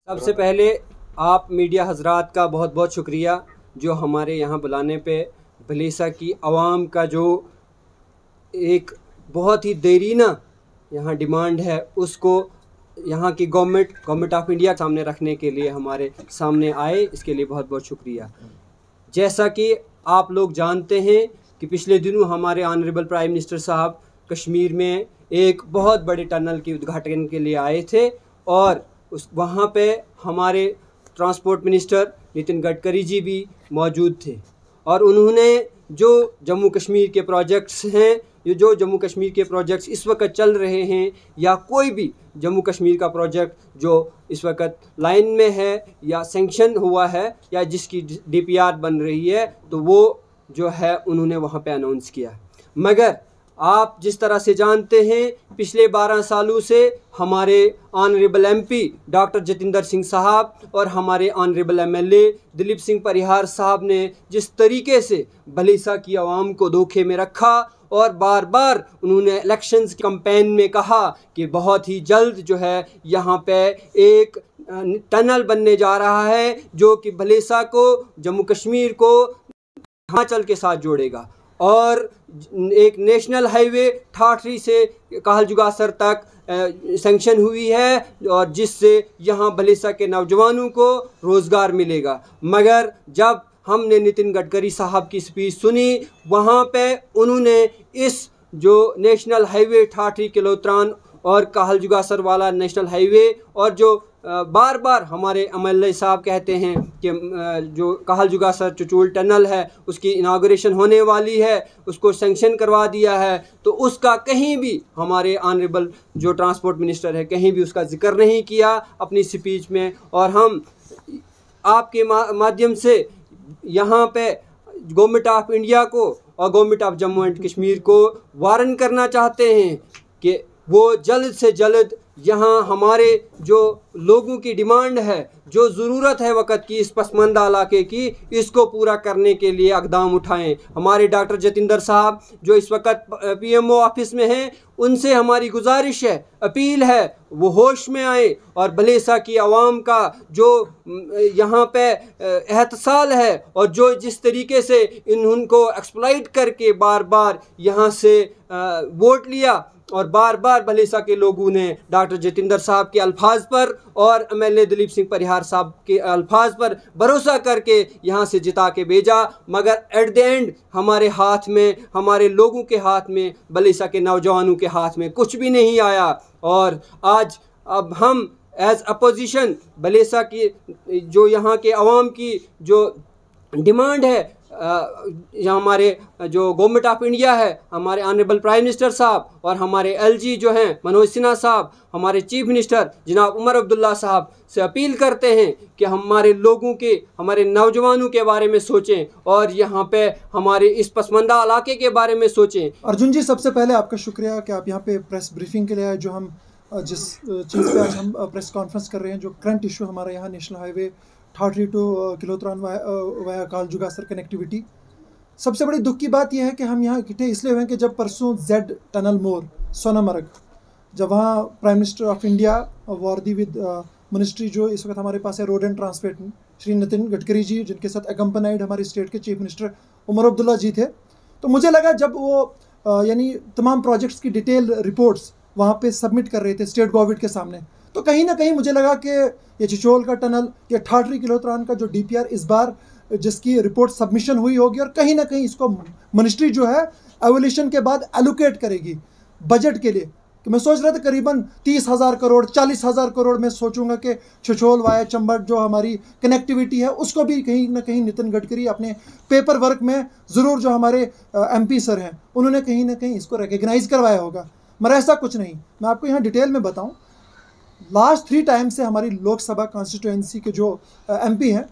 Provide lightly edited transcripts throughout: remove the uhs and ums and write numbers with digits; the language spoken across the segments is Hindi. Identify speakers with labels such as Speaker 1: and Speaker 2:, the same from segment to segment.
Speaker 1: सबसे पहले आप मीडिया हजरात का बहुत बहुत शुक्रिया जो हमारे यहाँ बुलाने पे भलीसा की आवाम का जो एक बहुत ही देरीना यहाँ डिमांड है उसको यहाँ की गवर्नमेंट ऑफ इंडिया के सामने रखने के लिए हमारे सामने आए, इसके लिए बहुत बहुत शुक्रिया। जैसा कि आप लोग जानते हैं कि पिछले दिनों हमारे ऑनरेबल प्राइम मिनिस्टर साहब कश्मीर में एक बहुत बड़े टनल के उद्घाटन के लिए आए थे और वहाँ पे हमारे ट्रांसपोर्ट मिनिस्टर नितिन गडकरी जी भी मौजूद थे और उन्होंने जो जम्मू कश्मीर के प्रोजेक्ट्स हैं, ये जो जम्मू कश्मीर के प्रोजेक्ट्स इस वक्त चल रहे हैं या कोई भी जम्मू कश्मीर का प्रोजेक्ट जो इस वक्त लाइन में है या सेंक्शन हुआ है या जिसकी DPR बन रही है, तो वो जो है उन्होंने वहाँ पे अनाउंस किया। मगर आप जिस तरह से जानते हैं पिछले 12 सालों से हमारे honourable MP doctor Jatinder Singh साहब और हमारे ऑनरेबल MLA दिलीप सिंह परिहार साहब ने जिस तरीके से भलीसा की आवाम को धोखे में रखा और बार बार उन्होंने इलेक्शंस कैंपेन में कहा कि बहुत ही जल्द जो है यहाँ पे एक टनल बनने जा रहा है जो कि भलीसा को जम्मू कश्मीर को हिमाचल के साथ जोड़ेगा और एक नेशनल हाईवे ठाठरी से कहलजुगासर तक सेंक्शन हुई है और जिससे यहाँ भलीसा के नौजवानों को रोज़गार मिलेगा। मगर जब हमने नितिन गडकरी साहब की स्पीच सुनी, वहाँ पे उन्होंने इस जो नेशनल हाईवे ठाठरी किलोत्रान और कहलजुगासर वाला नेशनल हाईवे और जो बार बार हमारे MLA साहब कहते हैं कि जो कहलजुगासर चुचूल टनल है उसकी इनाग्रेशन होने वाली है, उसको सेंक्शन करवा दिया है, तो उसका कहीं भी हमारे ऑनरेबल जो ट्रांसपोर्ट मिनिस्टर है कहीं भी उसका जिक्र नहीं किया अपनी स्पीच में। और हम आपके माध्यम से यहाँ पे गवर्नमेंट ऑफ इंडिया को और government of Jammu and Kashmir को वार्न करना चाहते हैं कि वो जल्द से जल्द यहाँ हमारे जो लोगों की डिमांड है, जो ज़रूरत है वक़्त की इस पसमानदा इलाके की, इसको पूरा करने के लिए इक़दाम उठाएं। हमारे डॉक्टर जतिंदर साहब जो इस वक्त PMO ऑफिस में हैं, उनसे हमारी गुजारिश है, अपील है, वो होश में आए और भलीसा की आवाम का जो यहाँ पे एहतसाल है और जो जिस तरीके से उनको एक्सप्लॉइट करके बार बार यहाँ से वोट लिया और बार बार भलीसा के लोगों ने डॉक्टर जतिंदर साहब के अल्फाज पर और MLA दिलीप सिंह परिहार साहब के अल्फाज पर भरोसा करके यहाँ से जिता के भेजा, मगर एट द एंड हमारे हाथ में, हमारे लोगों के हाथ में, भलीसा के नौजवानों के हाथ में कुछ भी नहीं आया। और आज अब हम एज अपोजिशन भलीसा की जो यहाँ के अवाम की जो डिमांड है, हमारे जो गवर्नमेंट ऑफ इंडिया है, हमारे ऑनरेबल प्राइम मिनिस्टर साहब और हमारे LG जो हैं मनोज सिन्हा साहब, हमारे चीफ मिनिस्टर जनाब उमर अब्दुल्ला साहब से अपील करते हैं कि हमारे लोगों के, हमारे नौजवानों के बारे में सोचें और यहाँ पे हमारे इस पसमानदा इलाके के बारे में सोचें।
Speaker 2: अर्जुन जी, सबसे पहले आपका शुक्रिया कि आप यहाँ पे प्रेस ब्रीफिंग के लिए आए। जो हम जिस चीज़ पे आज हम प्रेस कॉन्फ्रेंस कर रहे हैं, जो करंट इशू हमारा यहाँ national highway Thathri to Kilotran via Kahaljugasar connectivity. सबसे बड़ी दुख की बात यह है कि हम यहाँ इकट्ठे इसलिए हुए हैं कि जब परसों Z टनल मोर सोनामर्ग, जब वहाँ प्राइम मिनिस्टर ऑफ इंडिया वर्दी विद मिनिस्ट्री जो इस वक्त हमारे पास है road and transport, Shri Nitin Gadkari ji, जिनके साथ एकम्पनाइड हमारे स्टेट के चीफ मिनिस्टर उमर अब्दुल्ला जी थे, तो मुझे लगा जब वो यानी तमाम प्रोजेक्ट्स की डिटेल रिपोर्ट्स वहाँ पे सबमिट कर रहे थे स्टेट गवर्नमेंट के सामने, तो कहीं ना कहीं मुझे लगा कि ये चिचोल का टनल या ठाठरी किलोत्रान का जो DPR इस बार जिसकी रिपोर्ट सबमिशन हुई होगी और कहीं ना कहीं इसको मिनिस्ट्री जो है एवोल्यूशन के बाद एलोकेट करेगी बजट के लिए। कि मैं सोच रहा था करीबन 30,000 करोड़ 40,000 करोड़ मैं सोचूंगा कि चिचोल वाया चंबट जो हमारी कनेक्टिविटी है उसको भी कहीं ना कहीं नितिन गडकरी अपने पेपर वर्क में ज़रूर, जो हमारे MP सर हैं उन्होंने कहीं ना कहीं इसको रिकग्नाइज़ करवाया होगा, मगर ऐसा कुछ नहीं। मैं आपको यहाँ डिटेल में बताऊँ, लास्ट 3 टाइम से हमारी लोकसभा कॉन्स्टिट्यूएंसी के जो MP हैं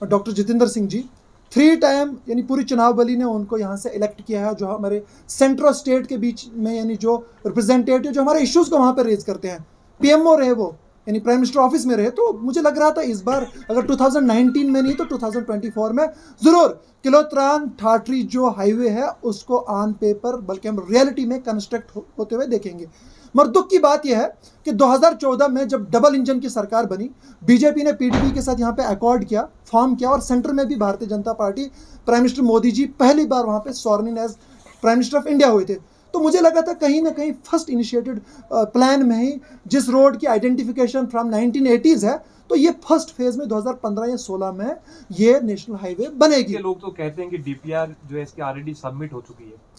Speaker 2: डॉक्टर जितेंद्र सिंह जी, 3 टाइम यानी पूरी चुनाव बली ने उनको यहाँ से इलेक्ट किया है, जो हमारे सेंट्रल स्टेट के बीच में यानी जो रिप्रेजेंटेटिव जो हमारे इश्यूज़ को वहाँ पर रेज करते हैं, PMO रहे वो यानी प्राइम मिनिस्टर ऑफिस में रहे। तो मुझे लग रहा था इस बार अगर 2019 में नहीं तो 2024 में ज़रूर किलोत्रान ठाठरी जो हाईवे है उसको ऑन पेपर बल्कि हम रियलिटी में कंस्ट्रक्ट होते हुए देखेंगे। मगर दुख की बात यह है कि 2014 में जब डबल इंजन की सरकार बनी, बीजेपी ने पीडीपी के साथ यहाँ पे अकॉर्ड किया, फॉर्म किया, और सेंटर में भी Bharatiya Janata Party, prime minister Modi ji पहली बार वहाँ पे sworn as prime minister of India हुए थे। तो मुझे लगा था कहीं ना कहीं फर्स्ट इनिशिएटेड प्लान में ही जिस रोड की आइडेंटिफिकेशन फ्रॉम 1980s है, तो ये फर्स्ट फेज में 2015 या 16 में ये नेशनल हाईवे बनेगी।
Speaker 3: लोग तो कहते हैं कि डीपीआर जो है इसकी ऑलरेडी सबमिट हो चुकी है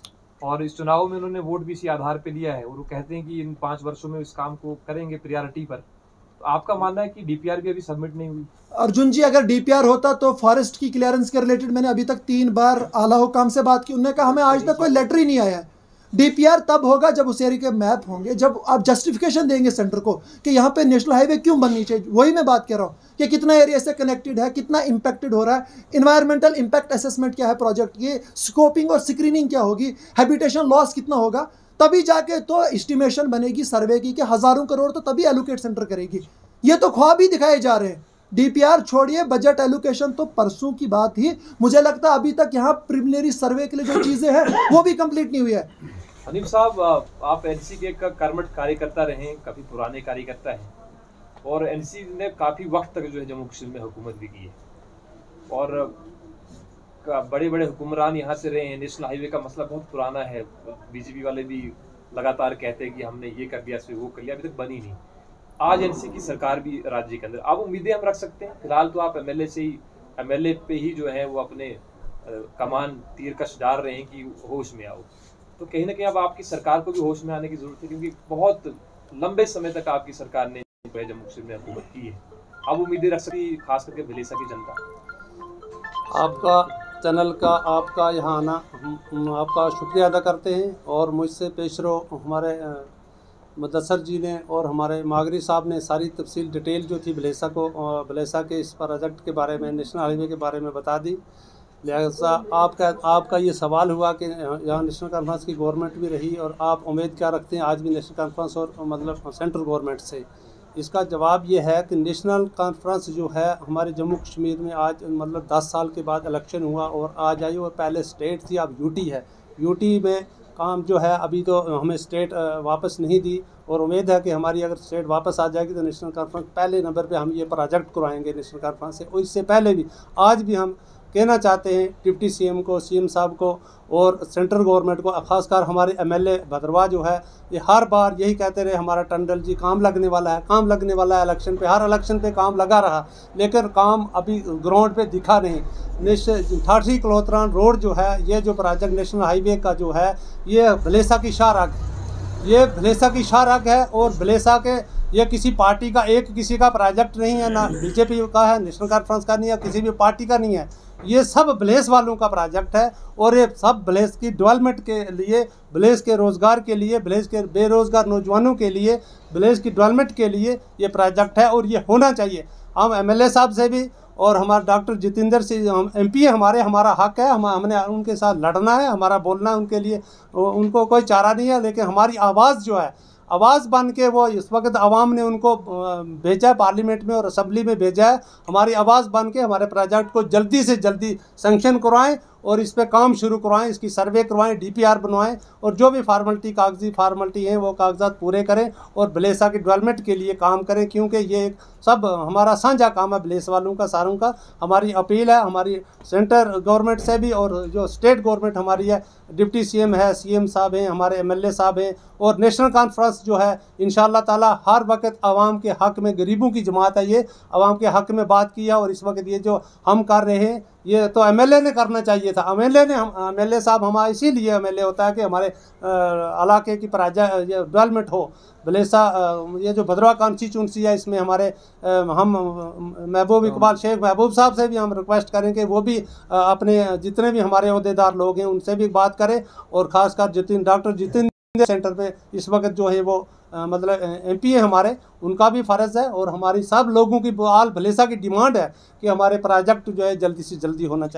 Speaker 3: और इस चुनाव में उन्होंने वोट भी इसी आधार पे लिया है और वो कहते हैं कि इन 5 वर्षों में इस काम को करेंगे प्रायोरिटी पर। तो आपका मानना है कि डीपीआर भी अभी सबमिट नहीं हुई?
Speaker 2: अर्जुन जी, अगर डीपीआर होता तो फॉरेस्ट की क्लियरेंस के रिलेटेड मैंने अभी तक 3 बार आला हुकाम से बात की, उन्होंने कहा हमें आज तक कोई लेटर ही नहीं आया है। डीपीआर तब होगा जब उस एरिया के मैप होंगे, जब आप जस्टिफिकेशन देंगे सेंटर को कि यहाँ पे नेशनल हाईवे क्यों बननी चाहिए। वही मैं बात कर रहा हूँ कि कितना एरिया से कनेक्टेड है, कितना इंपैक्टेड हो रहा है, इन्वायरमेंटल इंपैक्ट असेसमेंट क्या है प्रोजेक्ट की, स्कोपिंग और स्क्रीनिंग क्या होगी, हैबिटेशन लॉस कितना होगा, तभी जाके तो एस्टिमेशन बनेगी सर्वे की कि हज़ारों करोड़ तो तभी एलोकेट सेंटर करेगी। ये तो ख्वाब ही दिखाए जा रहे हैं। डीपीआर छोड़िए, बजट एलोकेशन तो परसों की बात ही, मुझे लगता है अभी तक यहाँ प्रिलिमिनरी सर्वे के लिए जो चीज़ें हैं वो भी कंप्लीट नहीं हुई है।
Speaker 3: हनीफ साहब, आप एनसी के का कर्मठ कार्यकर्ता रहे, काफ़ी पुराने कार्यकर्ता हैं और एनसी ने काफ़ी वक्त तक जो है जम्मू कश्मीर में हुकूमत भी की है और बड़े बड़े हुक्मरान यहाँ से रहे हैं। नेशनल हाईवे का मसला बहुत पुराना है, बीजेपी वाले भी लगातार कहते हैं कि हमने ये कर दिया, फिर वो कर लिया, अभी तक बनी नहीं। आज एनसी की सरकार भी राज्य के अंदर, अब उम्मीदें हम रख सकते हैं? फिलहाल तो आप एमएलए पे ही जो है वो अपने कमान तीर कश डाल रहे हैं कि होश में आओ, तो कहीं ना कहीं अब आपकी सरकार को भी होश में आने की जरूरत है, क्योंकि बहुत लंबे समय तक आपकी सरकार ने जम्मू कश्मीर में हुकूमत की है। अब उम्मीदें रख सकती, खास करके भलेसा की जनता।
Speaker 4: आपका चैनल का, आपका यहाँ आना, हम आपका शुक्रिया अदा करते हैं और मुझसे पेशरो हमारे मुदस्सर जी ने और हमारे मागरी साहब ने सारी तफसील डिटेल जो थी भलेसा के इस प्रोजेक्ट के बारे में, नेशनल हाईवे के बारे में बता दी। लिहाजा आपका ये सवाल हुआ कि यहाँ नेशनल कॉन्फ्रेंस की गवर्नमेंट भी रही और आप उम्मीद क्या रखते हैं आज भी नेशनल कॉन्फ्रेंस और मतलब सेंट्रल गवर्नमेंट से? इसका जवाब ये है कि नेशनल कॉन्फ्रेंस जो है हमारे जम्मू कश्मीर में आज मतलब 10 साल के बाद इलेक्शन हुआ और आज आई, और पहले स्टेट थी, अब यूटी है। यूटी में काम जो है अभी तो हमें स्टेट वापस नहीं दी और उम्मीद है कि हमारी अगर स्टेट वापस आ जाएगी तो नेशनल कॉन्फ्रेंस पहले नंबर पे हम ये प्रोजेक्ट करवाएंगे नेशनल कॉन्फ्रेंस से। और इससे पहले भी आज भी हम कहना चाहते हैं डिप्टी सीएम को, सीएम साहब को और सेंट्रल गवर्नमेंट को, ख़ासकर हमारे एमएलए भद्रवाह जो है, ये हर बार यही कहते रहे हमारा टंडल जी काम लगने वाला है, काम लगने वाला है इलेक्शन पे, हर इलेक्शन पे काम लगा रहा, लेकिन काम अभी ग्राउंड पे दिखा नहीं। ठाठरी कलोत्रान रोड जो है, ये जो प्रोजेक्ट नेशनल हाईवे का जो है, ये भलेसा की शाहराग, ये भलेसा की शाहराग है और भलेसा के ये किसी पार्टी का किसी का प्रोजेक्ट नहीं है, ना बीजेपी का है, नेशनल कॉन्फ्रेंस का नहीं है, किसी भी पार्टी का नहीं है। ये सब भलेस वालों का प्रोजेक्ट है और ये सब भलेस की डेवलपमेंट के लिए, भलेस के रोज़गार के लिए, भलेस के बेरोज़गार नौजवानों के लिए, भलेस की डेवलपमेंट के लिए ये प्रोजेक्ट है और ये होना चाहिए। हम एमएलए साहब से भी और हमारे डॉक्टर जितेंद्र से, हम एमपी है, हमारा हक है, हमने उनके साथ लड़ना है, हमारा बोलना है उनके लिए, उनको कोई चारा नहीं है, लेकिन हमारी आवाज़ जो है, आवाज़ बन के वो इस वक्त आवाम ने उनको भेजा है, पार्लियामेंट में और असम्बली में भेजा है, हमारी आवाज़ बन के हमारे प्रोजेक्ट को जल्दी से जल्दी सैंक्शन करवाएं और इस पे काम शुरू करवाएं, इसकी सर्वे करवाएं, डीपीआर बनवाएं और जो भी कागजी फार्मलिटी हैं वो कागजात पूरे करें और भलेसा की डेवलपमेंट के लिए काम करें, क्योंकि ये एक सब हमारा साझा काम है भलेस वालों का, सारों का। हमारी अपील है हमारी सेंटर गवर्नमेंट से भी और जो स्टेट गवर्नमेंट हमारी है, डिप्टी सीएम है, सीएम साहब हैं, हमारे एमएलए साहब हैं और नेशनल कॉन्फ्रेंस जो है इंशाअल्लाह ताला हर वक्त आवाम के हक़ में, गरीबों की जमात है, ये आवाम के हक़ में बात की है। और इस वक्त ये जो हम कर रहे हैं ये तो एमएलए ने करना चाहिए था। एमएलए साहब हमारा इसीलिए एमएलए होता है कि हमारे इलाके की डेवलपमेंट हो। भलेसा ये जो भद्रवाह कॉन्स्टिट्यूंसी है इसमें हमारे हम महबूब इकबाल शेख महबूब साहब से भी हम रिक्वेस्ट करें कि वो भी अपने जितने भी हमारे अहदेदार लोग हैं उनसे भी बात करें और ख़ासकर डॉक्टर जितेंद्र सेंटर पे इस वक्त जो है वो मतलब एमपी है हमारे, उनका भी फ़र्ज़ है और हमारी सब लोगों की आल भलेसा की डिमांड है कि हमारे प्रोजेक्ट जो है जल्दी से जल्दी होना चाहिए।